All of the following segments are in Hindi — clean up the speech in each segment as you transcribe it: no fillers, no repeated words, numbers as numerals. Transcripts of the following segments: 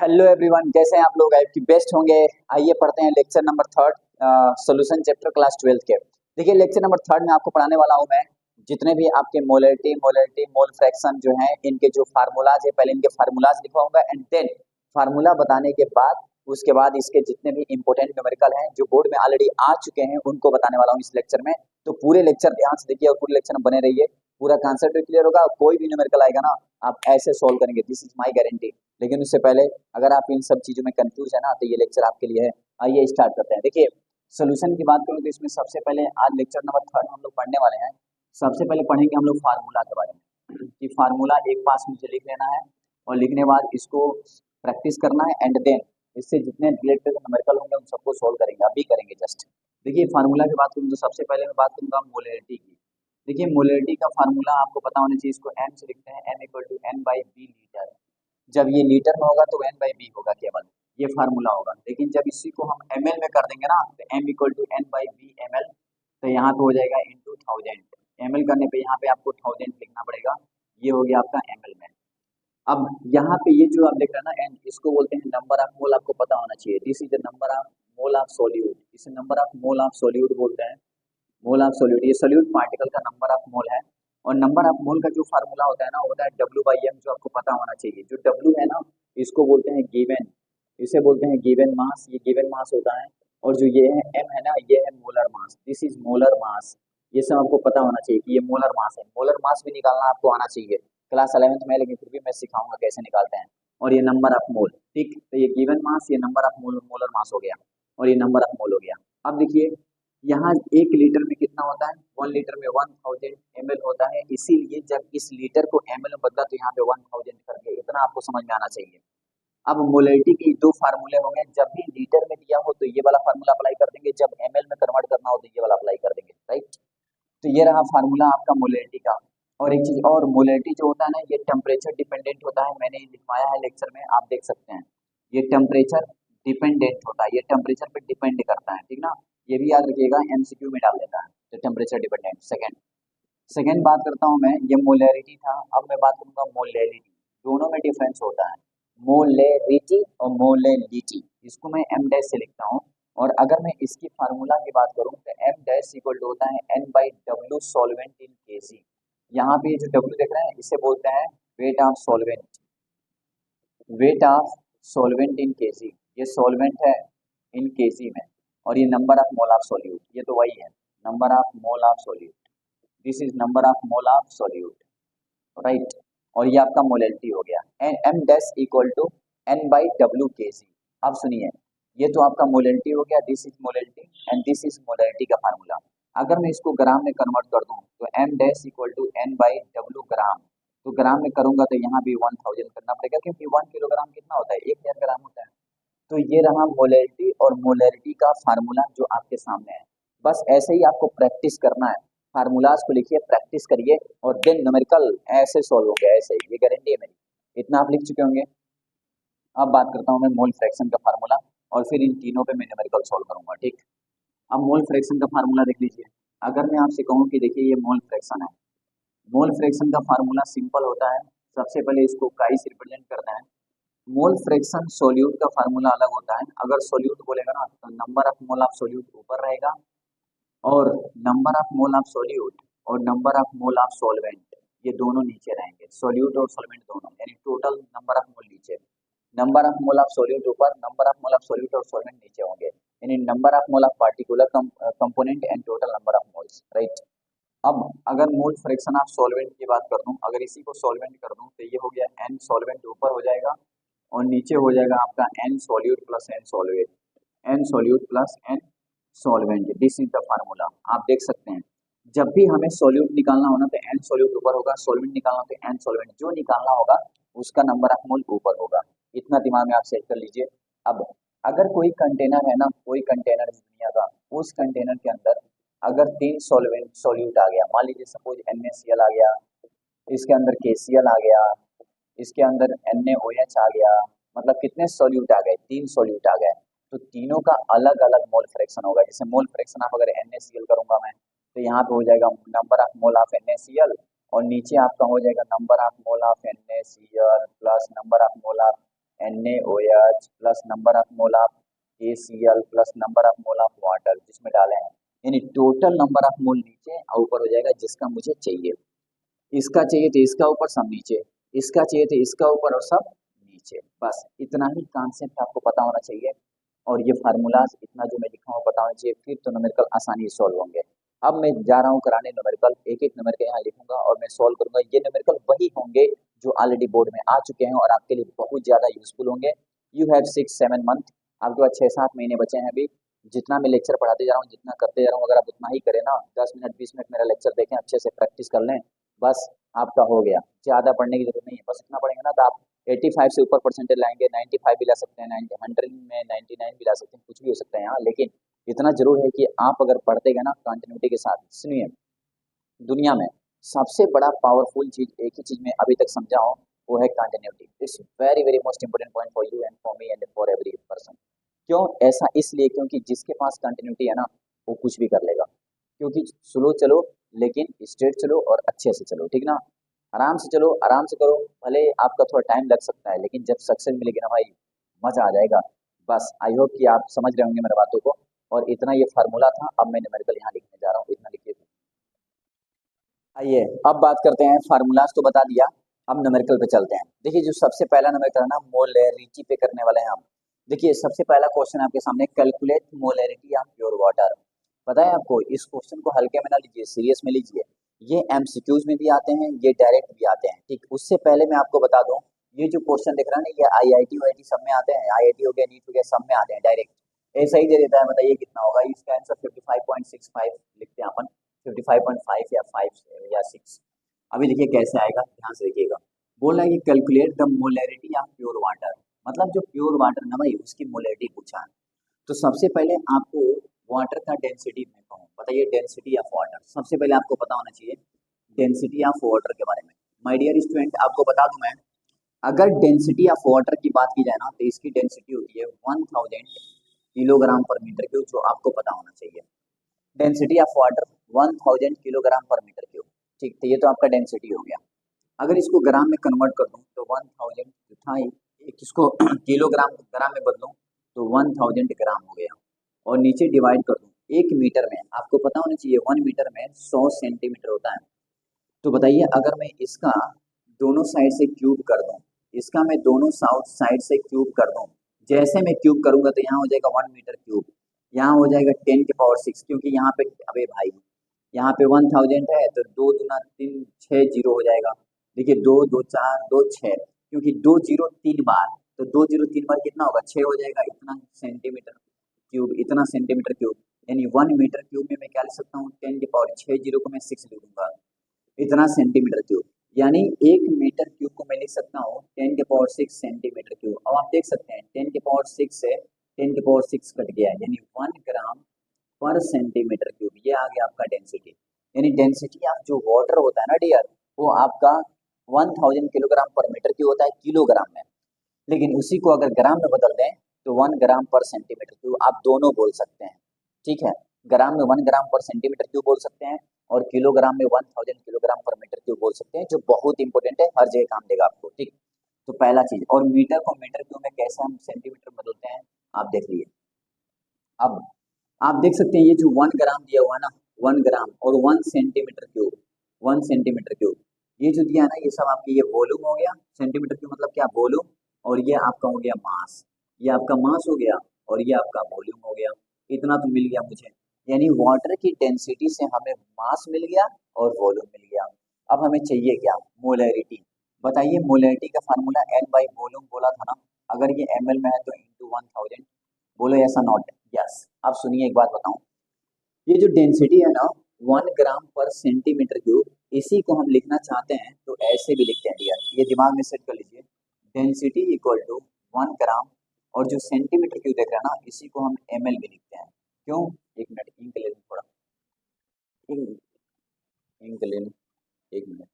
हेलो एवरीवन, कैसे हैं आप लोग? आपकी बेस्ट होंगे। आइए पढ़ते हैं lecture number third, solution chapter class 12 के। देखिए लेक्चर नंबर थर्ड में आपको पढ़ाने वाला हूं मैं जितने भी आपके मोलरिटी मोल फ्रैक्शन जो हैं, इनके जो फार्मूलाज है, पहले इनके फार्मूलाज लिखवाऊंगा एंड देन फार्मूला बताने के बाद उसके बाद इसके जितने भी इंपॉर्टेंट न्यूमेरिकल हैं जो बोर्ड में ऑलरेडी आ चुके हैं उनको बताने वाला हूँ इस लेक्चर में। तो पूरे लेक्चर ध्यान से देखिए और पूरे लेक्चर में बने रहिए, पूरा कॉन्सेप्ट भी क्लियर होगा। कोई भी न्यूमेरिकल आएगा ना, आप ऐसे सोल्व करेंगे, दिस इज माई गारंटी। लेकिन उससे पहले अगर आप इन सब चीज़ों में कंफ्यूज है ना, तो ये लेक्चर आपके लिए है। आइए स्टार्ट करते हैं। देखिए सोल्यूशन की बात करूँ तो इसमें सबसे पहले आज लेक्चर नंबर थर्ड हम लोग पढ़ने वाले हैं। सबसे पहले पढ़ेंगे हम लोग फार्मूला के बारे में कि फार्मूला एक पास मुझे लिख लेना है और लिखने के बाद इसको प्रैक्टिस करना है एंड देन इससे जितने रिलेटेड न्यूमेरिकल होंगे उन सबको सोल्व करेंगे, अभी करेंगे जस्ट। देखिए फार्मूला की बात करूँ तो सबसे पहले मैं बात करूँगा मोलरिटी की। देखिए मोलरिटी का फार्मूला आपको पता होना चाहिए, इसको एम से लिखते हैं, M equal to N by B litre. जब ये लीटर में होगा तो एन बाई बी होगा केवल, ये फार्मूला होगा। लेकिन जब इसी को हम एम एल में कर देंगे ना, तो M equal to N by B M L, तो यहाँ पे हो जाएगा इंटू थाउजेंड। एम एल करने पे यहाँ पे आपको थाउजेंड लिखना पड़ेगा, ये हो गया आपका एम एल में। अब यहाँ पे ये जो आप देख रहे हैं ना एन, इसको बोलते हैं नंबर ऑफ मोल, आपको पता होना चाहिए। This is the number of mole of solute, इसे number of mole of solute बोलते हैं। मोल ऑफ सोल्यूट, ये सोल्यूट पार्टिकल का नंबर ऑफ मोल है। और नंबर ऑफ मोल का जो फार्मूला होता है ना, होता है डब्ल्यू बाई एम, जो आपको पता होना चाहिए। जो डब्ल्यू है ना, इसको बोलते हैं गिवन, इसे बोलते हैं गिवन मास, ये गिवन मास होता है। और जो ये है एम है ना, ये है molar mass, this is molar mass. ये सब आपको पता होना चाहिए कि ये मोलर मास है। मोलर मास भी निकालना आपको आना चाहिए, क्लास 11th में, लेकिन फिर भी मैं सिखाऊंगा कैसे निकालते हैं। और ये नंबर ऑफ मोल, ठीक, तो ये गिवन मास, ये number of mole, molar mass हो गया, और ये नंबर ऑफ मोल हो गया। अब देखिए यहाँ 1 लीटर में कितना होता है, 1 लीटर में 1000 ml होता है। इसीलिए जब इस लीटर को ml में बदला तो यहाँ पे 1000 कर दिया, इतना आपको समझ में आना चाहिए। अब मोलरिटी के दो फार्मूले होंगे, जब भी लीटर में दिया हो तो ये वाला फार्मूला अप्लाई कर देंगे, जब ml में कन्वर्ट करना हो तो ये वाला अप्लाई कर देंगे, राइट। तो ये रहा फार्मूला आपका मोलरिटी का। और एक चीज और, मोलरिटी जो होता है ना, ये टेम्परेचर डिपेंडेंट होता है, मैंने लिखवाया है लेक्चर में, आप देख सकते हैं। ये टेम्परेचर डिपेंडेंट होता है, ये टेम्परेचर पे डिपेंड करता है, ठीक ना। ये भी याद रखिएगा, एमसीक्यू में डाल देता है, तो टेम्परेचर डिपेंडेंट। सेकंड सेकंड बात करता हूँ मैं, ये मोलरिटी था, अब मैं बात करूंगा मोलैलिटी। दोनों में डिफरेंस होता है, मोलरिटी और मोलैलिटी। इसको मैं एम डैश से लिखता हूँ। और अगर मैं इसकी फार्मूला की बात करूँ तो एम डैश इक्वल टू होता है N by W solvent in KG. यहाँ पे जो डब्ल्यू देख रहे हैं इसे बोलते हैं weight of solvent, weight of solvent in KG. ये सॉल्वेंट है इन केजी में। और ये number of mole of solute, ये तो वही है, number of mole of solute, this is number of mole of solute, right. और ये आपका मोलैलिटी हो गया, N M dash equal to N by W K G. अब सुनिए, ये तो आपका मोलैलिटी हो गया, this is molality and this is molality का फार्मूला। अगर मैं इसको ग्राम में कन्वर्ट कर दूं तो M dash equal to N by W gram. तो ग्राम में करूंगा तो यहाँ भी 1000 करना पड़ेगा, क्योंकि 1 किलोग्राम कितना होता है, 1000 ग्राम होता है। तो ये रहा मोलैलिटी और मोलैरिटी का फार्मूला जो आपके सामने है। बस ऐसे ही आपको प्रैक्टिस करना है, फार्मूलाज को लिखिए, प्रैक्टिस करिए, और देन न्यूमेरिकल ऐसे सॉल्व हो गया, ऐसे ही, ये गारंटी है मेरी। इतना आप लिख चुके होंगे। अब बात करता हूँ मैं मोल फ्रैक्शन का फार्मूला, और फिर इन तीनों पे मैं न्यूमेरिकल सॉल्व करूंगा, ठीक। अब मोल फ्रैक्शन का फार्मूला देख लीजिए। अगर मैं आपसे कहूँ कि देखिए ये मोल फ्रैक्शन है, मोल फ्रैक्शन का फार्मूला सिंपल होता है। सबसे पहले इसको काई से रिप्रेजेंट करना है। मोल फ्रैक्शन सोल्यूट का फार्मूला अलग होता है। अगर सोल्यूट बोलेगा ना तो number of mole of solute ऊपर रहेगा, और number of mole of solute और number of mole of solvent ये दोनों नीचे रहेंगे, सोल्यूट और सॉल्वेंट दोनों, यानी टोटल नंबर ऑफ मोल नीचे। Number of mole of solute ऊपर, number of mole of solute और सॉल्वेंट नीचे होंगे, यानी number of mole of particular component and total number of moles, right. अब अगर मोल फ्रैक्शन ऑफ सॉल्वेंट की बात कर दूं, अगर इसी को सॉल्वेंट कर दूं तो ये हो गया एन सॉल्वेंट ऊपर हो जाएगा, और नीचे हो जाएगा आपका N solute plus N solvent, N solute plus N solvent, this is the formula. आप देख सकते हैं, जब भी हमें सॉल्यूट निकालना हो ना तो एन सॉल्यूट ऊपर होगा, सॉल्वेंट निकालना हो तो एन सॉल्वेंट, जो निकालना होगा उसका नंबर ऑफ मोल ऊपर होगा। इतना दिमाग में आप सेट कर लीजिए। अब अगर कोई कंटेनर है ना, कोई कंटेनर इस दुनिया का, उस कंटेनर के अंदर अगर 3 सॉल्वेंट सॉल्यूट आ गया, मान लीजिए सपोज NaCl आ गया, इसके अंदर KCl आ गया, इसके अंदर NaOH आ गया, मतलब कितने सॉल्यूट आ गए, 3 सॉल्यूट आ गए। तो तीनों का अलग अलग मोल फ्रैक्शन होगा। जैसे मोल फ्रैक्शन आप अगर NaCl करूंगा मैं, तो यहाँ पे हो जाएगा number of mole of NaCl, और नीचे आपका हो जाएगा number of mole of NaCl plus number of mole of NaOH plus number of mole of KCl plus number of mole of water जिसमें डाले हैं, यानी टोटल नंबर ऑफ मोल नीचे और ऊपर हो जाएगा जिसका मुझे चाहिए। इसका चाहिए तो इसका ऊपर, सब नीचे, इसका चाहिए तो इसका ऊपर और सब नीचे। बस इतना ही कॉन्सेप्ट आपको पता होना चाहिए और ये फार्मूलाज इतना जो मैं लिखा हूँ पता होना चाहिए, फिर तो न्यूमेरिकल आसानी से सॉल्व होंगे। अब मैं जा रहा हूँ कराने न्यूमेरिकल, एक एक न्यूमेरिकल यहाँ लिखूंगा और मैं सॉल्व करूंगा। ये न्यूमेरिकल वही होंगे जो ऑलरेडी बोर्ड में आ चुके हैं और आपके लिए बहुत ज़्यादा यूजफुल होंगे। यू हैव 6-7 मंथ, आपके पास 6-7 महीने बचे हैं अभी। जितना मैं लेक्चर पढ़ाते जा रहा हूँ, जितना करते जा रहा हूँ, अगर आप उतना ही करें ना, 10 मिनट 20 मिनट मेरा लेक्चर देखें, अच्छे से प्रैक्टिस कर लें, बस आपका हो गया। ज़्यादा पढ़ने की जरूरत नहीं है, बस इतना पढ़ेंगे ना तो आप 85 से ऊपर परसेंटेज लाएंगे, 95 भी ला सकते हैं, 100 में 99 भी ला सकते हैं, कुछ भी हो सकता है यहाँ। लेकिन इतना जरूर है कि आप अगर पढ़ते गए ना कंटिन्यूटी के साथ, सुनिए, दुनिया में सबसे बड़ा पावरफुल चीज एक ही चीज में अभी तक समझा हूँ, वो है continuity. It's very very most important point for you and for me and for every person. क्यों ऐसा? इसलिए क्योंकि जिसके पास कंटिन्यूटी है ना, वो कुछ भी कर लेगा। क्योंकि स्लो चलो लेकिन स्ट्रेट चलो और अच्छे से चलो, ठीक ना? आराम से चलो, आराम से करो, भले आपका थोड़ा टाइम लग सकता है, लेकिन जब सक्सेस मिलेगी ना भाई, मजा आ जाएगा। बस आई होप कि आप समझ रहे होंगे मेरे बातों को। और इतना ये फार्मूला था, अब मैं न्यूमेरिकल यहाँ लिखने जा रहा हूँ, इतना लिखिए। आइए अब बात करते हैं, फार्मूलाज तो बता दिया, अब न्यूमेरिकल पे चलते हैं। देखिए जो सबसे पहला न्यूमेरिकल है ना, मोलैरिटी पे करने वाले हैं हम। देखिए सबसे पहला क्वेश्चन आपके सामने, calculate molarity of pure water. पता है आपको? इस क्वेश्चन को हल्के में ना लीजिए, सीरियस में लीजिए। ये एमसीक्यूज में भी आते हैं, ये डायरेक्ट भी आते हैं, ठीक। उससे पहले मैं आपको बता दूं, ये जो क्वेश्चन दिख रहा है ना, ये आईआईटी वाईटी सब में आते हैं, आईआईटी हो गया, नीट हो गया, सब में आते हैं डायरेक्ट। ऐसा ही दे देता है, बताइए कितना होगा इसका आंसर? 55.65 लिखते हैं अपन, 55.5 या 5 या 6। अभी देखिए कैसे आएगा, ध्यान से देखिएगा। बोल रहा है कि calculate the molarity of pure water, मतलब जो प्योर वाटर ना भाई, उसकी मोलैरिटी पूछा है। तो सबसे पहले आपको वाटर का डेंसिटी में कहूँ, बताइए डेंसिटी ऑफ वाटर, सबसे पहले आपको पता होना चाहिए डेंसिटी ऑफ वाटर के बारे में। माय डियर स्टूडेंट, आपको बता दूं मैं, अगर डेंसिटी ऑफ वाटर की बात की जाए ना, तो इसकी डेंसिटी होती है 1000 किलोग्राम पर मीटर क्यूब, जो आपको पता होना चाहिए। डेंसिटी ऑफ वाटर 1000 किलोग्राम पर मीटर क्यूब, ठीक। तो ये तो आपका डेंसिटी हो गया। अगर इसको ग्राम में कन्वर्ट कर दूं तो 1000 था, इसको किलोग्राम ग्राम में बदलूं तो 1000 ग्राम हो गया। और नीचे डिवाइड कर दूं 1 मीटर में, आपको पता होना चाहिए 1 मीटर में 100 सेंटीमीटर होता है। तो बताइए अगर मैं इसका दोनों साइड से क्यूब कर दूं, इसका मैं दोनों साइड से क्यूब कर दूं, जैसे मैं क्यूब करूंगा तो यहाँ हो जाएगा 1 मीटर क्यूब, यहाँ हो जाएगा 10 की पावर 6, क्योंकि यहाँ पे, अबे भाई, यहाँ पे 1000 है तो 2 दूना 3, 6 जीरो हो जाएगा। देखिए 2 2 4 2 6, क्योंकि 2 0 3 बार, तो 2 0 3 बार कितना होगा? 6 हो जाएगा। इतना सेंटीमीटर क्यूब, इतना सेंटीमीटर क्यूब, यानी 1 मीटर क्यूब में मैं क्या लिख सकता हूँ? 10 की पावर 6, जीरो को मैं 6 लिख दूंगा, इतना सेंटीमीटर क्यूब। यानी 1 मीटर क्यूब को मैं लिख सकता हूँ 10 की पावर 6 सेंटीमीटर क्यूब। अब आप देख सकते हैं 10 की पावर 6 से 10 की पावर 6 कट गया है, यानी 1 ग्राम पर सेंटीमीटर क्यूब, ये आ गया आपका डेंसिटी। यानी डेंसिटी ऑफ जो वाटर होता है ना डियर, वो आपका 1000 किलोग्राम पर मीटर क्यूब होता है किलोग्राम में। लेकिन उसी को अगर ग्राम में बदल दें तो 1 ग्राम पर सेंटीमीटर क्यूब आप दोनों बोल सकते हैं, ठीक है। ग्राम में 1 ग्राम पर सेंटीमीटर क्यूब बोल सकते हैं और किलोग्राम में 1000 किलोग्राम पर मीटर क्यूब बोल सकते हैं, जो बहुत इंपॉर्टेंट है, हर जगह काम देगा आपको, ठीक। तो पहला चीज, और मीटर को मीटर क्यूब में कैसे हम सेंटीमीटर बदलते हैं आप देख लीजिए। अब आप देख सकते हैं ये जो 1 ग्राम दिया हुआ है ना, 1 ग्राम और 1 सेंटीमीटर क्यूब, 1 सेंटीमीटर क्यूब, ये जो दिया है ना, ये सब आपके ये वॉल्यूम हो गया। सेंटीमीटर क्यूब मतलब क्या? वॉल्यूम। और ये आपका हो गया मास, ये आपका मास हो गया और ये आपका वॉल्यूम हो गया। इतना तो मिल गया मुझे, यानी वाटर की डेंसिटी से हमें मास मिल गया और वॉल्यूम मिल गया। अब हमें चाहिए क्या? मोलैरिटी। बताइए मोलैरिटी का फार्मूला N बाई वॉल्यूम बोला था ना, अगर ये ml में है तो इंटू 1000, बोलो ऐसा नॉट? यस। अब सुनिए एक बात बताऊं, ये जो डेंसिटी है ना 1 ग्राम पर सेंटीमीटर क्यूब, इसी को हम लिखना चाहते हैं तो ऐसे भी लिखते हैं डियर, ये दिमाग में सेट कर लीजिए। डेंसिटी इक्वल टू 1 ग्राम, और जो सेंटीमीटर क्यूब देख रहे हैं ना, इसी को हम ml में लिखते हैं। क्यों? एक मिनट इंक ले लूं, थोड़ा इंक, इंक ले लूं, एक मिनट।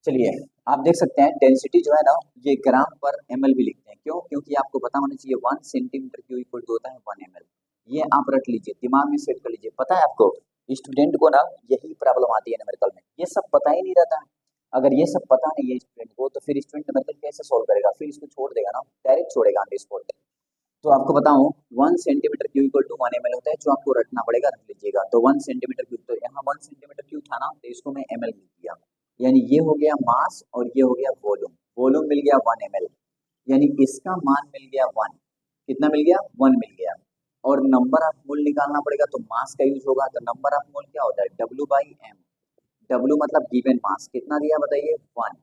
चलिए आप देख सकते हैं डेंसिटी जो है ना, ये ग्राम पर ml भी लिखते हैं। क्यों? क्योंकि आपको पता होना चाहिए 1 सेंटीमीटर क्यूब इक्वल टू होता है 1 ml। ये आप रख लीजिए, दिमाग में सेट कर लीजिए। पता है आपको, स्टूडेंट को ना यही प्रॉब्लम आती है न्यूमेरिकल में, ये सब पता ही नहीं रहता है। अगर ये सब पता नहीं है स्टूडेंट को तो फिर स्टूडेंट न्यूमेरिकल कैसे सोल्व करेगा, फिर इसको छोड़ देगा ना, डायरेक्ट छोड़ेगा ऑन द स्पॉट। तो आपको बताऊं 1 centimetre cube equal to 1 ml होता है, जो आपको रटना पड़ेगा, रख लीजिएगा। तो 1 सेंटीमीटर क्यूब, तो यहाँ 1 सेंटीमीटर क्यूब था ना, तो इसको मैं ml लिख दिया। यानी ये हो गया मास और ये हो गया वॉल्यूम। वॉल्यूम मिल गया 1 ml, यानी इसका मान मिल गया 1। कितना मिल गया? 1 मिल गया। और नंबर ऑफ मोल निकालना पड़ेगा, तो मास का यूज होगा। तो नंबर ऑफ मोल क्या होता है? W/m। W मतलब गिवन मास, कितना दिया बताइए? 1।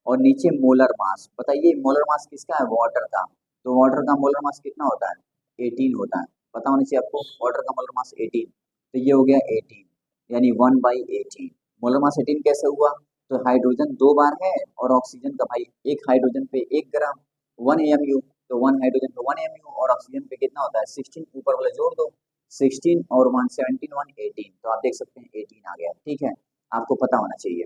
और नीचे मोलर मास, बताइए मोलर मास किसका है? वाटर का। तो वाटर का मोलर मास कितना होता है? 18 होता है। पता होना चाहिए आपको, वाटर का मोलर मास 18। तो ये हो गया 18, यानी 1/18। मोलर मास 18 कैसे हुआ? तो हाइड्रोजन 2 बार है और ऑक्सीजन का भाई एक हाइड्रोजन पे 1 ग्राम, 1 AMU। तो 1 हाइड्रोजन पे 1 AMU, और ऑक्सीजन पे कितना होता है? 16। ऊपर वाले जोड़ दो, 16 और 117 118। तो आप देख सकते हैं 18 आ गया। ठीक है, आपको पता होना चाहिए।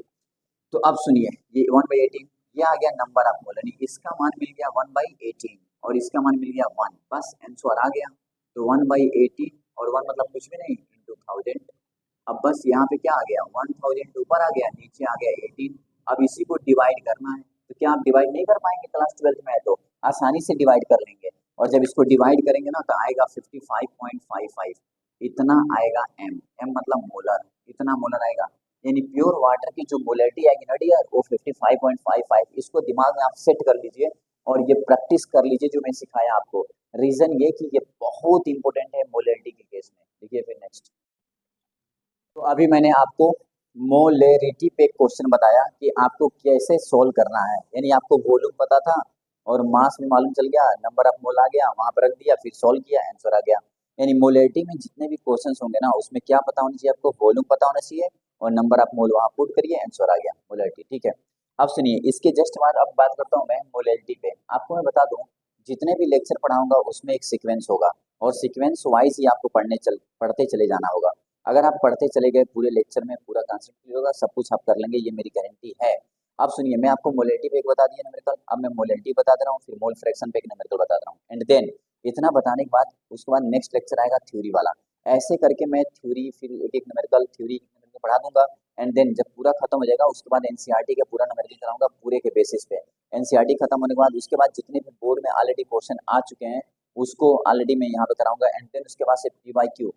तो अब सुनिए, ये 1/18 ये आ गया नंबर ऑफ मोल, यानी इसका मान मिल गया 1/18 और इसका मान मिल गया 1। बस आंसर आ गया। तो 1/18 और 1 मतलब कुछ भी नहीं, इंटू 1000। अब बस यहाँ पे क्या आ गया? 1000 ऊपर आ गया, नीचे आ गया 18। अब इसी को डिवाइड करना है। तो क्या आप डिवाइड नहीं कर पाएंगे? क्लास 12th में है तो आसानी से डिवाइड कर लेंगे। और जब इसको डिवाइड करेंगे ना, तो आएगा 55.55। इतना आएगा एम। एम मतलब मोलर, इतना मोलर आएगा। यानी प्योर वाटर की जो मोलरिटी आएगी ना डियर, वो 55.55। इसको दिमाग में आप सेट कर लीजिए और ये प्रैक्टिस कर लीजिए जो मैं सिखाया आपको। रीजन ये कि ये बहुत इंपॉर्टेंट है मोलरिटी के केस में। देखिए फिर नेक्स्ट। तो अभी मैंने आपको मोलेरिटी पे क्वेश्चन बताया कि आपको कैसे सोल्व करना है। यानी आपको वॉल्यूम पता था और मास भी मालूम चल गया, नंबर ऑफ मोल आ गया, वहां पर रख दिया, फिर सोल्व किया, आंसर आ गया। यानी मोलेरिटी में जितने भी क्वेश्चंस होंगे ना, उसमें क्या पता होना चाहिए? आपको वॉल्यूम पता होना चाहिए और नंबर ऑफ मोल वहां पुट करिए, आंसर आ गया मोलेरिटी। ठीक है, अब सुनिए इसके जस्ट बाद अब बात करता हूँ मैं मोलेरिटी पे। आपको मैं बता दूं, जितने भी लेक्चर पढ़ाऊंगा उसमें एक सीक्वेंस होगा और सीक्वेंस वाइज ही आपको पढ़ते चले जाना होगा। अगर आप पढ़ते चले गए पूरे लेक्चर में, पूरा कॉन्सेप्ट क्लियर होगा, सब कुछ आप कर लेंगे, ये मेरी गारंटी है। अब सुनिए, मैं आपको मोलरिटी पे एक बता दिया न्यूमेरिकल, अब मैं मोलरिटी बता दे रहा हूँ, फिर मोल फ्रैक्शन पे एक न्यूमेरिकल बता दे रहा हूँ, एंड देन इतना बताने के बाद उसके बाद नेक्स्ट लेक्चर आएगा थ्योरी वाला। ऐसे करके मैं थ्योरी, फिर एक एक न्यूमेरिकल, थ्योरी पढ़ा दूंगा। एंड देन जब पूरा खत्म हो जाएगा उसके बाद एनसीईआरटी का पूरा न्यूमेरिकल कराऊंगा पूरे के बेसिस पे। एनसीईआरटी खत्म होने के बाद उसके बाद जितने भी बोर्ड में ऑलरेडी क्वेश्चन आ चुके हैं उसको ऑलरेडी मैं यहाँ पे कराऊंगा। एंड देन उसके बाद से PYQ,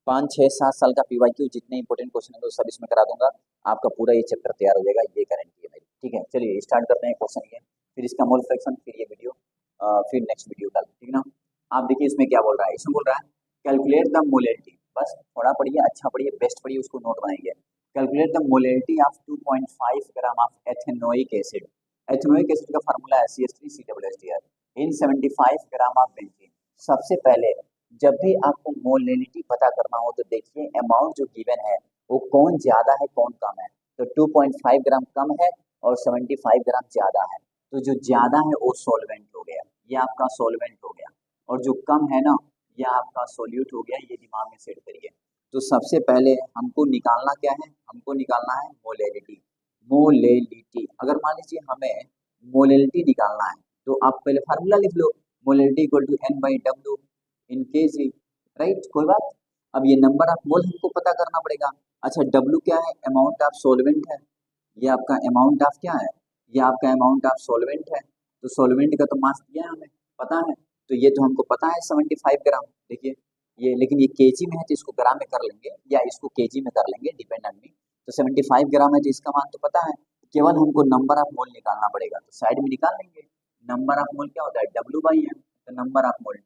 5 6 7 साल का PYQ, जितने इंपॉर्टेंट क्वेश्चन है वो सब इसमें करा दूंगा। आपका पूरा ये चैप्टर तैयार हो जाएगा, ये गारंटी है मेरी। ठीक है, चलिए स्टार्ट करते हैं क्वेश्चन ये, फिर इसका मोल फ्रैक्शन, फिर ये वीडियो, फिर नेक्स्ट वीडियो कल। ठीक है ना? आप देखिए इसमें क्या बोल रहा है। इसमें बोल रहा है कैलकुलेट द मोलेरिटी। बस थोड़ा पढ़िए, अच्छा पढ़िए, बेस्ट पढ़िए, उसको नोट बनाइए। Calculate the molarity of 2.5 gram of ethanoic acid. Ethanoic acid का फार्मूला है CH3CH2 in 75 gram of benzene. सबसे पहले जब भी आपको मोलेरिटी पता करना हो तो देखिए अमाउंट जो गिवन है वो कौन ज्यादा है कौन कम है। तो 2.5 ग्राम कम है और 75 ग्राम ज्यादा है। तो जो ज्यादा है वो सॉल्वेंट हो गया, ये आपका सॉल्वेंट हो गया। और जो कम है ना, ये आपका सोल्यूट हो गया। ये दिमाग में सेट करिए। तो सबसे पहले हमको निकालना क्या है? हमको निकालना है मोलेरिटी। मोलेरिटी, अगर मान लीजिए हमें मोलेरिटी निकालना है तो आप पहले फार्मूला लिख लो, molarity equal to N/W in kg, right? कोई बात। अब ये नंबर ऑफ मोल हमको पता करना पड़ेगा। अच्छा, W क्या है? अमाउंट ऑफ सॉल्वेंट है। ये आपका अमाउंट ऑफ क्या है? ये आपका अमाउंट ऑफ सॉल्वेंट है। तो सॉल्वेंट का तो मास दिया है हमें, पता है। तो ये तो हमको पता है 75 ग्राम। देखिए ये, लेकिन ये केजी में है तो इसको ग्राम में कर लेंगे या इसको केजी में कर लेंगे, डिपेंड ऑन मी। तो 75 ग्राम है तो इसका मान तो पता है, केवल हमको नंबर ऑफ मोल निकालना पड़ेगा। तो साइड में निकाल लेंगे। नंबर ऑफ मोल क्या होता है? W/m। तो नंबर ऑफ मोल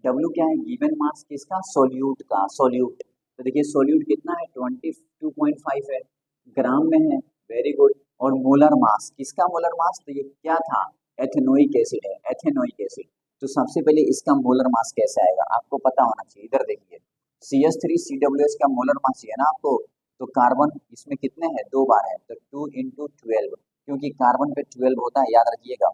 W क्या है? गिवन मास किसका? सोल्यूट का, सोल्यूट। तो देखिए सोल्यूट कितना है? 22.5 है, ग्राम में है। Very good. और मोलर मास किसका? मोलर मास, तो ये क्या था? एथेनोइक एसिड है, एथेनोइक एसिड। तो सबसे पहले इसका मोलर मास कैसे आएगा आपको पता होना चाहिए। इधर देखिए CH3COOH का मोलर मास चाहिए ना आपको। तो कार्बन इसमें कितने हैं? 2 बार है, तो 2 × 12, क्योंकि कार्बन पे 12 होता है, याद रखिएगा।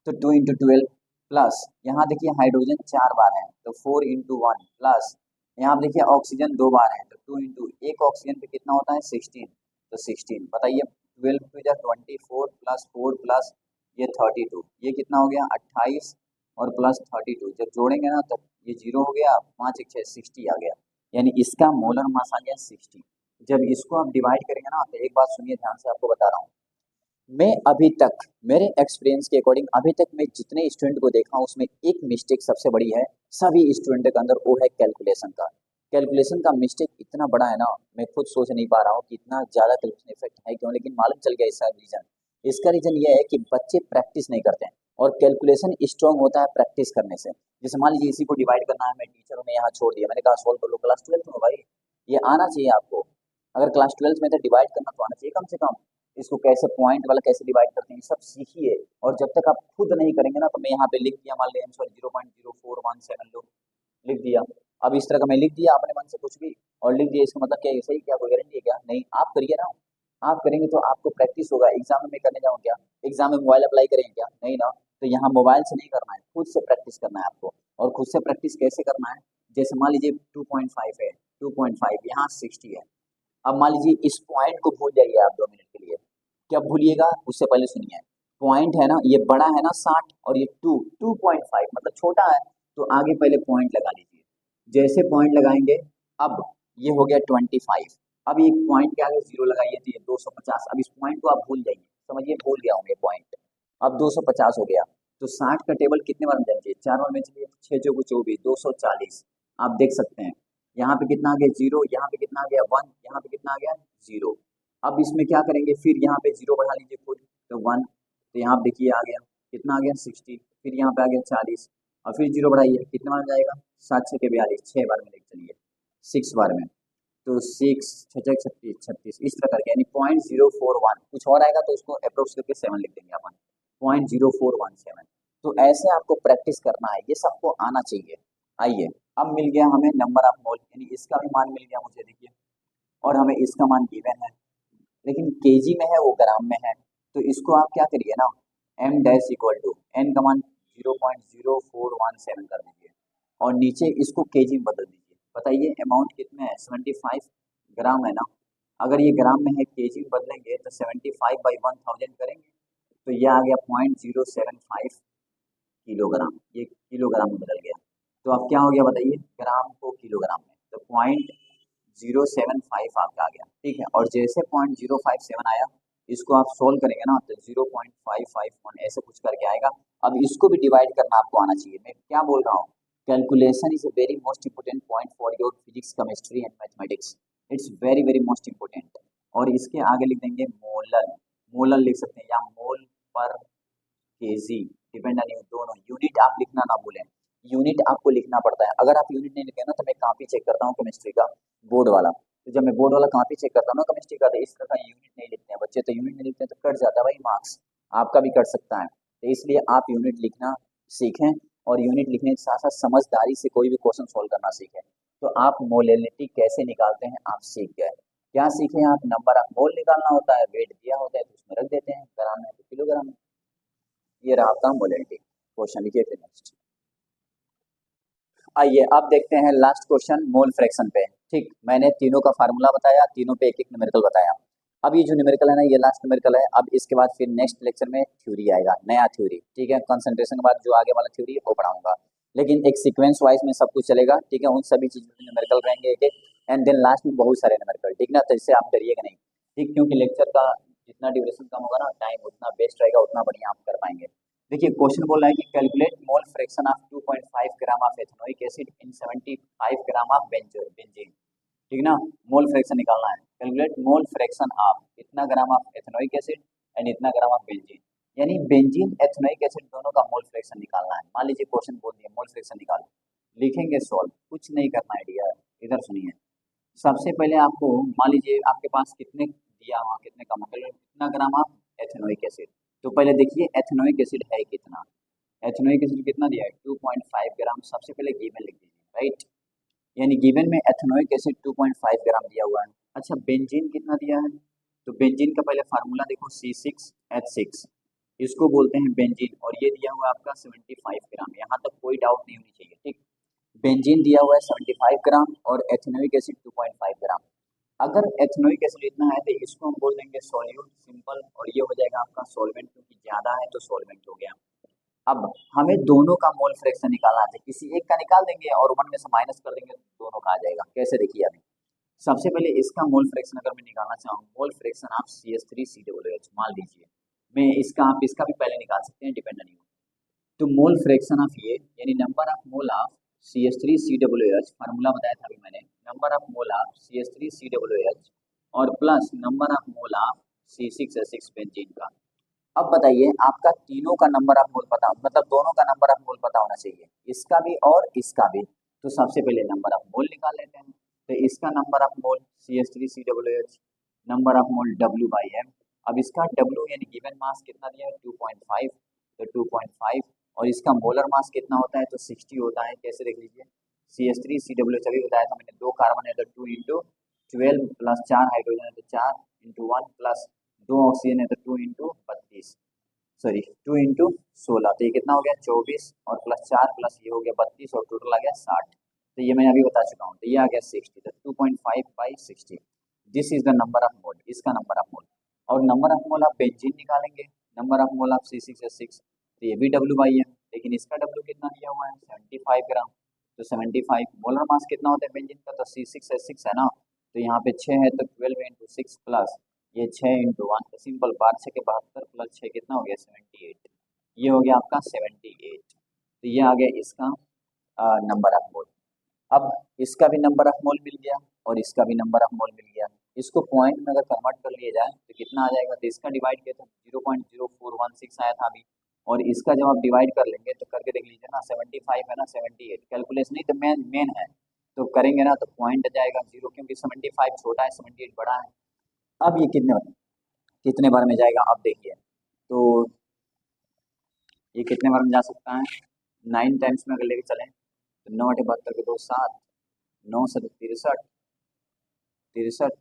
तो 2 × 12 प्लस यहाँ देखिए हाइड्रोजन 4 बार है तो 4 × 1 प्लस यहाँ आप देखिए ऑक्सीजन 2 बार है तो 2 × एक ऑक्सीजन पे कितना होता है? 16। तो 16 बताइए, 12 × 2 = 24 प्लस 4 प्लस ये 32, ये कितना हो गया? 28 और प्लस 32। जब जोड़ेंगे ना तो ये 0 हो गया, 5 × 6 60 आ गया। यानी इसका मोलर मास आ गया 60। जब इसको आप डिवाइड करेंगे ना, तो एक बात सुनिए ध्यान से, आपको बता रहा हूँ। मैं अभी तक मेरे एक्सपीरियंस के अकॉर्डिंग अभी तक मैं जितने स्टूडेंट को देखा हूँ उसमें एक मिस्टेक सबसे बड़ी है सभी स्टूडेंट के अंदर, वो है कैलकुलेशन का। कैलकुलेशन का मिस्टेक इतना बड़ा है ना, मैं खुद सोच नहीं पा रहा हूँ कि इतना ज़्यादा कैलकुलेशन इफेक्ट है क्यों, लेकिन मालूम चल गया इसका रीज़न। इसका रीज़न ये है कि बच्चे प्रैक्टिस नहीं करते हैं, और कैलकुलेशन स्ट्रॉन्ग होता है प्रैक्टिस करने से। जैसे मान लीजिए इसी को डिवाइड करना है, मैं टीचरों ने यहाँ छोड़ दिया, मैंने कहा सोल्व कर लो, क्लास 12th में भाई ये आना चाहिए आपको। अगर क्लास 12th में तो डिवाइड करना तो आना चाहिए कम से कम। इसको कैसे पॉइंट वाला कैसे डिवाइड करते हैं ये सब सीखिए, और जब तक आप खुद नहीं करेंगे ना, तो मैं यहाँ पे लिख दिया, मान लें आंसर 0.0417 लो, लिख दिया। अब इस तरह का मैं लिख दिया, आपने मन से कुछ भी और लिख दिया, इसका मतलब क्या है, सही क्या कोई गारंटी है क्या? नहीं, आप करिए ना। आप करेंगे तो आपको प्रैक्टिस होगा। एग्जाम में मैं करने जाऊँ क्या? एग्जाम में मोबाइल अप्लाई करेंगे क्या? नहीं ना। तो यहाँ मोबाइल से नहीं करना है, खुद से प्रैक्टिस करना है आपको। और खुद से प्रैक्टिस कैसे करना है? जैसे मान लीजिए 2.5 है, 2.5 यहाँ 60 है। अब मान लीजिए इस पॉइंट को भूल जाइए आप 2 मिनट के लिए। क्या भूलिएगा? उससे पहले सुनिए। पॉइंट है ना, ये बड़ा है ना 60, और ये 2.5 मतलब छोटा है, तो आगे पहले पॉइंट लगा लीजिए। जैसे पॉइंट लगाएंगे, अब ये हो गया 25। अब ये पॉइंट के आगे जीरो लगाइए तो ये 250। अब इस पॉइंट को आप भूल जाइए, समझिए भूल गया हूँ ये पॉइंट। अब 250 हो गया, तो 60 का टेबल कितने बार में जाना चाहिए? 4 बार में चलिए, 6 चौको 24, 240। आप देख सकते हैं यहाँ पे कितना आ गया जीरो, यहाँ पे कितना आ गया 1, यहाँ पे कितना आ गया जीरो। अब इसमें क्या करेंगे, फिर यहाँ पे जीरो बढ़ा लीजिए खुद, तो 1। तो यहाँ पे देखिए आ गया, कितना आ गया 60। फिर यहाँ पे आ गया 40, और फिर जीरो बढ़ाइए, कितने बार में जाएगा? 7 छः के 42, 6 बार में लेके चलिए, 6 बार में। तो 6 छः छः 36, 36 इस तरह करके, यानी 0.041, कुछ और आएगा तो उसको अप्रोक्स करके 7 लिख देंगे अपन, 0.0417। तो ऐसे आपको प्रैक्टिस करना है, ये सबको आना चाहिए। आइए, अब मिल गया हमें नंबर ऑफ मोल, यानी इसका भी मान मिल गया मुझे, देखिए। और हमें इसका मान गिवन है, लेकिन केजी में है वो ग्राम में है। तो इसको आप क्या करिए ना, M dash equal to N का मान 0.0417 कर दीजिए, और नीचे इसको केजी में बदल दीजिए। बताइए अमाउंट कितने है? 75 ग्राम है ना। अगर ये ग्राम में है, केजी में बदलेंगे तो 75/1000 करेंगे, तो ये आ गया 0.075 किलोग्राम। ये किलोग्राम में बदल गया, तो अब क्या हो गया बताइए, ग्राम को किलोग्राम में, तो 0.075 आपका आ गया, ठीक है। और जैसे 0.057 आया, इसको आप सोल्व करेंगे ना, तो 0.551 ऐसे कुछ करके आएगा। अब इसको भी डिवाइड करना आपको आना चाहिए। मैं क्या बोल रहा हूँ, calculation is a very most important point for your physics, chemistry and mathematics. It's very very most important. और इसके आगे लिख देंगे मोलर, मोलर लिख सकते हैं, या मोल पर केजी, डिपेंड ऑन यू, दोनों यूनिट आप लिखना ना भूलें। यूनिट आपको लिखना पड़ता है, अगर आप यूनिट नहीं लिखे ना, तो मैं कॉपी चेक करता हूँ केमिस्ट्री का, बोर्ड वाला। तो जब मैं बोर्ड वाला कॉपी चेक करता हूँ ना केमिस्ट्री का, तो इस तरह का यूनिट नहीं लिखते हैं बच्चे, तो यूनिट नहीं लिखते हैं तो कट जाता है भाई मार्क्स, आपका भी कट सकता है। तो इसलिए आप यूनिट लिखना सीखें, और यूनिट लिखने के साथ साथ समझदारी से कोई भी क्वेश्चन सोल्व करना सीखें। तो आप मोलैलिटी कैसे निकालते हैं आप सीख गए। क्या सीखे आप? नंबर ऑफ मोल निकालना होता है, वेट दिया होता है तो उसमें रख देते हैं, ग्राम है तो किलोग्राम में। ये रहा आपका मोलैलिटी क्वेश्चन। लिखिए फिर नेक्स्ट। आइए अब देखते हैं लास्ट क्वेश्चन, मोल फ्रैक्शन पे। ठीक, मैंने तीनों का फार्मूला बताया, तीनों पे एक एक न्यूमेरिकल बताया। अब ये जो न्यूमेरिकल है ना, ये लास्ट न्यूमेरिकल है। अब इसके बाद फिर नेक्स्ट लेक्चर में थ्योरी आएगा, नया थ्योरी, ठीक है। कंसंट्रेशन के बाद जो आगे वाला थ्योरी है वो पढ़ाऊंगा, लेकिन एक सीक्वेंस वाइज में सब कुछ चलेगा, ठीक है। उन सभी चीजों के न्यूमेरिकल रहेंगे एक एक, एंड देन लास्ट में बहुत सारे न्यूमेरिकल, ठीक ना। तो इससे आप डरिएगा नहीं, ठीक, क्योंकि लेक्चर का जितना ड्यूरेशन कम होगा ना, टाइम उतना बेस्ट रहेगा, उतना बढ़िया आप कर पाएंगे। देखिए क्वेश्चन बोल रहा है कि calculate mole fraction of 2.5 gram of ethanoic acid in 75 gram of benzene, ठीक ना। मोल फ्रैक्शन निकालना है, कैलकुलेट मोल फ्रैक्शन ऑफ इतना ग्राम ऑफ एथेनोइक एसिड एंड इतना ग्राम ऑफ बेंजीन, यानी बेंजीन एथेनोइक एसिड दोनों का मोल फ्रैक्शन निकालना है। मान लीजिए क्वेश्चन बोल दिया मोल फ्रैक्शन निकालो, लिखेंगे सॉल्व, कुछ नहीं करना है डियर। इधर सुनिए, सबसे पहले आपको मान लीजिए आपके पास कितने दिया हुआ, कितने का मतलब कितना ग्राम ऑफ एथेनोइक एसिड, तो पहले देखिए एथेनोइक एसिड है कितना। एथेनोइक एसिड कितना दिया है? 2.5 ग्राम। सबसे पहले गिवन लिख दीजिए, राइट। यानी गिवन में एथेनोइक एसिड 2.5 ग्राम दिया हुआ है। अच्छा बेंजीन कितना दिया है? तो बेंजीन का पहले फार्मूला देखो, C6H6, इसको बोलते हैं बेंजीन, और ये दिया हुआ है आपका 75 ग्राम। यहाँ तक कोई डाउट नहीं होनी चाहिए, ठीक। बेंजीन दिया हुआ है 75 ग्राम और एथेनोइक एसिड 2.5 ग्राम। अगर एथेनोइक एसिड इतना है तो इसको हम बोल देंगे सॉल्यूट, सिंपल, और ये हो जाएगा आपका सॉल्वेंट, क्योंकि ज्यादा है तो सॉल्वेंट हो गया। अब हमें दोनों का मोल फ्रैक्शन निकालना है, किसी एक का निकाल देंगे और वन में से माइनस कर देंगे तो दोनों का आ जाएगा। कैसे? देखिए अभी सबसे पहले इसका मोल फ्रैक्शन अगर मैं निकालना चाहूँ, मोल फ्रैक्शन ऑफ CH3COOH मान लीजिए, में इसका आप इसका भी पहले निकाल सकते हैं, डिपेंड नहीं हो। तो मोल फ्रैक्शन ऑफ ये यानी number of mole of CH3COOH, formula बताया था अभी मैंने, number of mole of CH3COOH और plus number of mole of C6H6 benzene का। अब बताइए आपका तीनों का नंबर ऑफ मोल पता, मतलब दोनों का नंबर ऑफ मोल पता होना चाहिए, इसका भी और इसका भी। तो सबसे पहले नंबर ऑफ मोल निकाल लेते हैं। तो इसका number of mole CH3COOH, number of mole W/m। अब इसका W यानी गिवन मास कितना दिया है 2.5, तो 2.5 और इसका मोलर मास कितना होता है तो 60 होता है। कैसे देख लीजिए, CH3COOH अभी बताया था मैंने, 2 कार्बन है तो 2 इंटू 12 प्लस 4 हाइड्रोजन है तो 4 इंटू 1 प्लस 2 ऑक्सीजन है तो 2 इंटू 32, सॉरी 2 इंटू 16, तो ये कितना हो गया 24 और प्लस 4 प्लस ये हो गया 32 और टोटल आ गया 60। तो ये मैं अभी बता चुका हूँ, तो ये आ गया 60, तो 2.5/60 this is the number of मोल, इसका नंबर ऑफ मोल। और नंबर ऑफ मोल आप बेंजीन निकालेंगे, नंबर ऑफ मोल आप C6H6, तो ये भी W/m, लेकिन इसका W कितना दिया हुआ है 75 ग्राम, तो 75 मोलर मास कितना होता है बेंजीन का तो C6H6 है ना, तो यहाँ पे 6 है तो 12 इंटू 6 प्लस ये 6 इंटू 1, तो सिंपल 12 6 के 72 प्लस 6 कितना हो गया 78, ये हो गया आपका 78। तो ये आ गया इसका नंबर ऑफ मोल। अब इसका भी नंबर ऑफ मोल मिल गया और इसका भी नंबर ऑफ मोल मिल गया। इसको पॉइंट में अगर कन्वर्ट कर लिया जाए तो कितना आ जाएगा, तो इसका डिवाइड किया तो 0.0416 आया था अभी, और इसका जब आप डिवाइड कर लेंगे तो करके देख लीजिए ना, 75 है ना 78, कैलकुलेशन नहीं तो मेन है, तो करेंगे ना तो पॉइंट आ जाएगा 0, क्योंकि 75 छोटा है 78 बड़ा है। अब ये कितने बार में जाएगा आप देखिए, तो ये कितने बार में जा सकता है 9 टाइम्स में अगर लेके चलें तो 9 × 72 के 2 7, 9 से 63, 63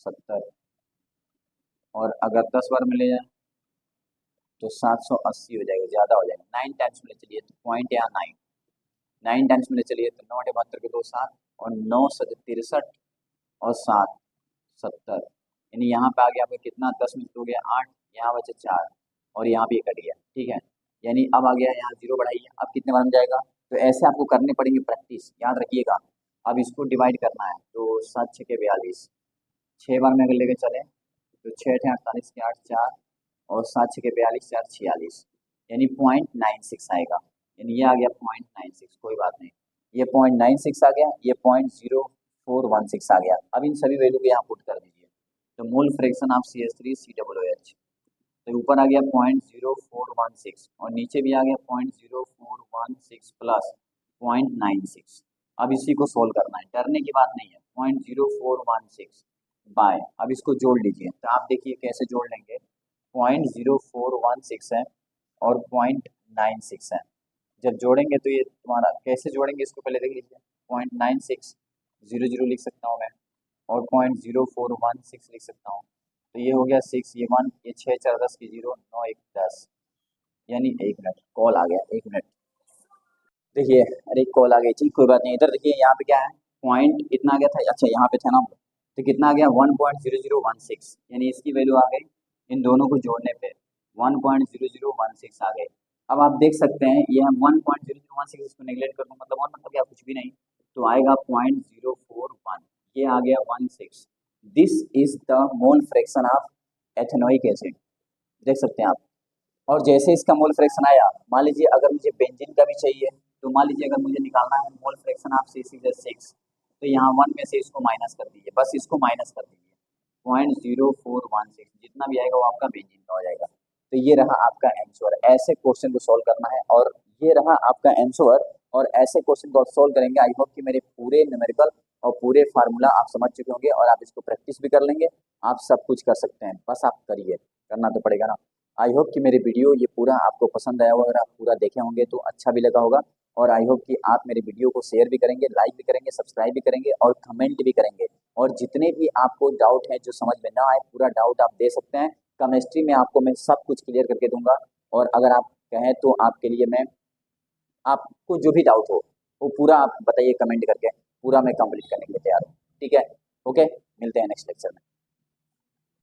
70, और अगर 10 बार में ले जाए तो 780 हो जाएगा, ज़्यादा हो जाएगा। 9 टाइम्स में ले चलिए तो पॉइंट यहाँ 9 टाइम्स में ले चलिए तो 9 × 72 के 2 7 और 9 से 63 और 7 70, यानी यहाँ पे आ गया आपका कितना 10 में हो गया 8, यहाँ बचे 4 और यहाँ भी कट गया, ठीक है। यानी अब आ गया यहाँ 0 बढ़ाइए, अब कितने बार में जाएगा, तो ऐसे आपको करने पड़ेंगे प्रैक्टिस, याद रखिएगा। अब इसको डिवाइड करना है तो 7 6 के 42, 6 बार में अगर लेके चले तो 6 × 48 के 8 4 और 7 6 के 42 4 46, यानी 0.96 आएगा, यानी ये आ गया 0.96, कोई बात नहीं, ये 0.96 आ गया, ये 0.0416 आ गया। अब इन सभी वैल्यू को यहाँ पुट कर दीजिए, तो मोल फ्रैक्शन ऑफ CH3COOH, तो ऊपर आ गया 0.0416 और नीचे भी आ गया 0.0416 प्लस 0.96। अब इसी को सोल्व करना है, डरने की बात नहीं है, 0.0416 बाय, अब इसको जोड़ लीजिए, तो आप देखिए कैसे जोड़ लेंगे, 0.0416 है और 0.96 है, जब जोड़ेंगे तो ये तुम्हारा कैसे जोड़ेंगे इसको पहले देख लीजिए, 0.96 0 0 लिख सकता हूँ मैं और 0.0416 लिख सकता हूँ, तो ये हो गया 6, ये 1, ये 6 4 10 की 0 9 1 10, यानी 1 मिनट, कॉल आ गया 1 मिनट, देखिए अरे कॉल आ गई, ठीक कोई बात नहीं। इधर देखिए यहाँ पे क्या है, पॉइंट इतना आ गया था, अच्छा यहाँ पे था ना, तो कितना आ गया 1.0016, यानी इसकी वैल्यू आ गई इन दोनों को जोड़ने पे 1.0016 आ गए। अब आप देख सकते हैं ये हम 1.0016 इसको नेगलेक्ट कर दूँ, मतलब 1 मतलब क्या कुछ भी नहीं, तो आएगा 0.041, ये आ गया 16, this is the mole fraction of ethanoic acid, देख सकते हैं आप। और जैसे इसका मोल फ्रैक्शन आया, मान लीजिए अगर मुझे बेंजीन का भी चाहिए, तो मान लीजिए अगर मुझे निकालना है मोल फ्रैक्शन ऑफ C6H6, तो यहाँ 1 में से इसको माइनस कर दीजिए, बस इसको माइनस कर दीजिए, 0.0416 जितना भी आएगा वो आपका बेंजीन का हो जाएगा। तो ये रहा आपका आंसर, ऐसे क्वेश्चन को सॉल्व करना है, और ये रहा आपका आंसर, और ऐसे क्वेश्चन को आप सॉल्व करेंगे। आई होप कि मेरे पूरे न्यूमेरिकल और पूरे फार्मूला आप समझ चुके होंगे और आप इसको प्रैक्टिस भी कर लेंगे, आप सब कुछ कर सकते हैं, बस आप करिए, करना तो पड़ेगा ना। आई होप कि मेरे वीडियो ये पूरा आपको पसंद आया होगा, अगर आप पूरा देखे होंगे तो अच्छा भी लगा होगा, और आई होप कि आप मेरे वीडियो को शेयर भी करेंगे, लाइक भी करेंगे, सब्सक्राइब भी करेंगे और कमेंट भी करेंगे। और जितने भी आपको डाउट है जो समझ में ना आए, पूरा डाउट आप दे सकते हैं, केमिस्ट्री में आपको मैं सब कुछ क्लियर करके दूंगा, और अगर आप कहें तो आपके लिए मैं, आपको जो भी डाउट हो वो पूरा आप बताइए कमेंट करके, पूरा मैं कंप्लीट करने के लिए तैयार हूँ, ठीक है। ओके, मिलते हैं नेक्स्ट लेक्चर में।